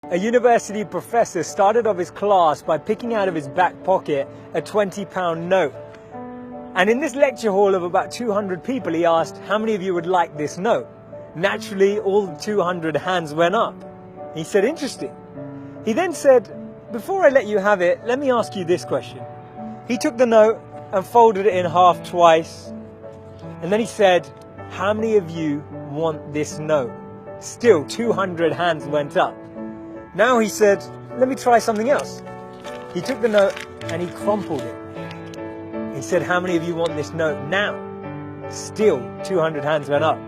A university professor started off his class by picking out of his back pocket a £20 note. And in this lecture hall of about 200 people, he asked, how many of you would like this note? Naturally, all 200 hands went up. He said, interesting. He then said, before I let you have it, let me ask you this question. He took the note and folded it in half twice. And then he said, how many of you want this note? Still, 200 hands went up. Now he said, let me try something else. He took the note and he crumpled it. He said, how many of you want this note now? Still, 200 hands went up.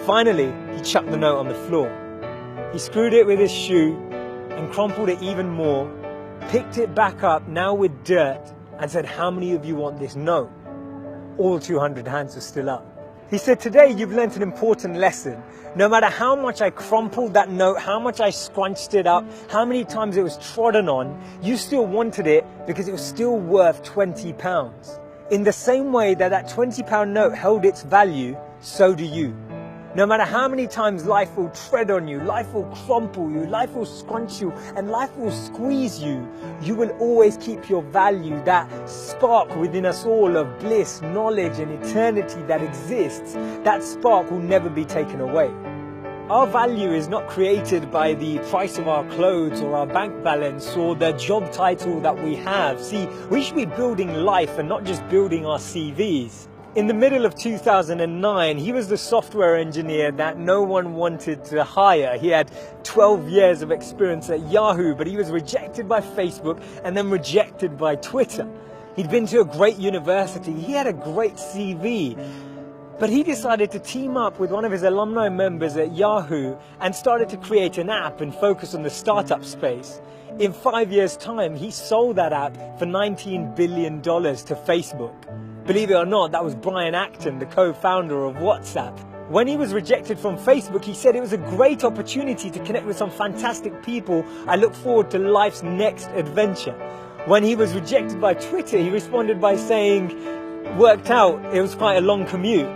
Finally, he chucked the note on the floor. He screwed it with his shoe and crumpled it even more, picked it back up, now with dirt, and said, how many of you want this note? All 200 hands were still up. He said, today you've learnt an important lesson. No matter how much I crumpled that note, how much I scrunched it up, how many times it was trodden on, you still wanted it because it was still worth £20. In the same way that that £20 note held its value, so do you. No matter how many times life will tread on you, life will crumple you, life will scrunch you, and life will squeeze you, you will always keep your value, that spark within us all of bliss, knowledge, and eternity that exists. That spark will never be taken away. Our value is not created by the price of our clothes or our bank balance or the job title that we have. See, we should be building life and not just building our CVs. In the middle of 2009, he was the software engineer that no one wanted to hire. He had 12 years of experience at Yahoo, but he was rejected by Facebook and then rejected by Twitter. He'd been to a great university. He had a great CV. But he decided to team up with one of his alumni members at Yahoo and started to create an app and focus on the startup space. In 5 years' time, he sold that app for $19 billion to Facebook. Believe it or not, that was Brian Acton, the co-founder of WhatsApp. When he was rejected from Facebook, he said it was a great opportunity to connect with some fantastic people. I look forward to life's next adventure. When he was rejected by Twitter, he responded by saying, worked out, it was quite a long commute.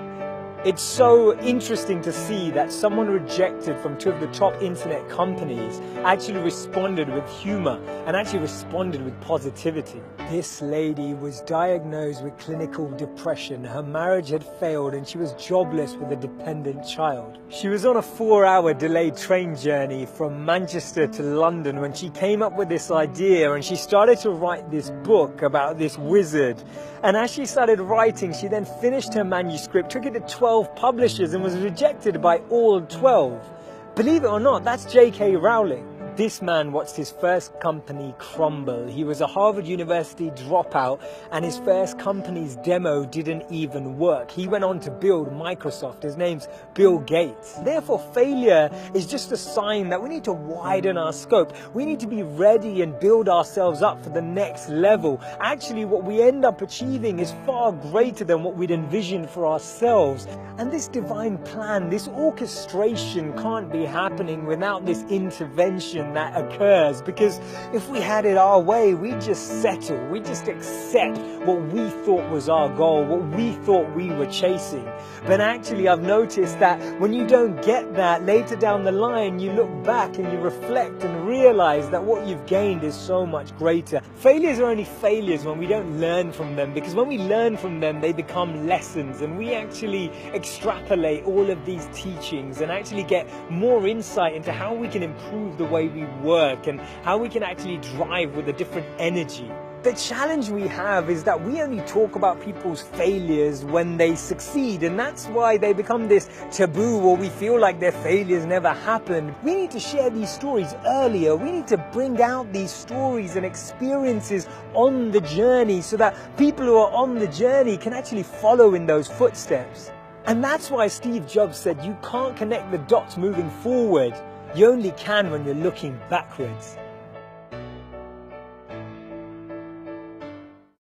It's so interesting to see that someone rejected from two of the top internet companies actually responded with humor and actually responded with positivity. This lady was diagnosed with clinical depression. Her marriage had failed and she was jobless with a dependent child. She was on a 4-hour delayed train journey from Manchester to London when she came up with this idea, and she started to write this book about this wizard. And as she started writing, she then finished her manuscript, took it to 12 publishers and was rejected by all 12. Believe it or not, that's J.K. Rowling. This man watched his first company crumble. He was a Harvard University dropout and his first company's demo didn't even work. He went on to build Microsoft. His name's Bill Gates. Therefore, failure is just a sign that we need to widen our scope. We need to be ready and build ourselves up for the next level. Actually, what we end up achieving is far greater than what we'd envisioned for ourselves. And this divine plan, this orchestration can't be happening without this intervention that occurs, because if we had it our way, we'd just settle, we'd just accept what we thought was our goal, what we thought we were chasing. But actually, I've noticed that when you don't get that, later down the line, you look back and you reflect and realize that what you've gained is so much greater. Failures are only failures when we don't learn from them, because when we learn from them, they become lessons, and we actually extrapolate all of these teachings and actually get more insight into how we can improve the way we work and how we can actually drive with a different energy. The challenge we have is that we only talk about people's failures when they succeed, and that's why they become this taboo, or we feel like their failures never happened. We need to share these stories earlier. We need to bring out these stories and experiences on the journey so that people who are on the journey can actually follow in those footsteps. And that's why Steve Jobs said you can't connect the dots moving forward. You only can when you're looking backwards.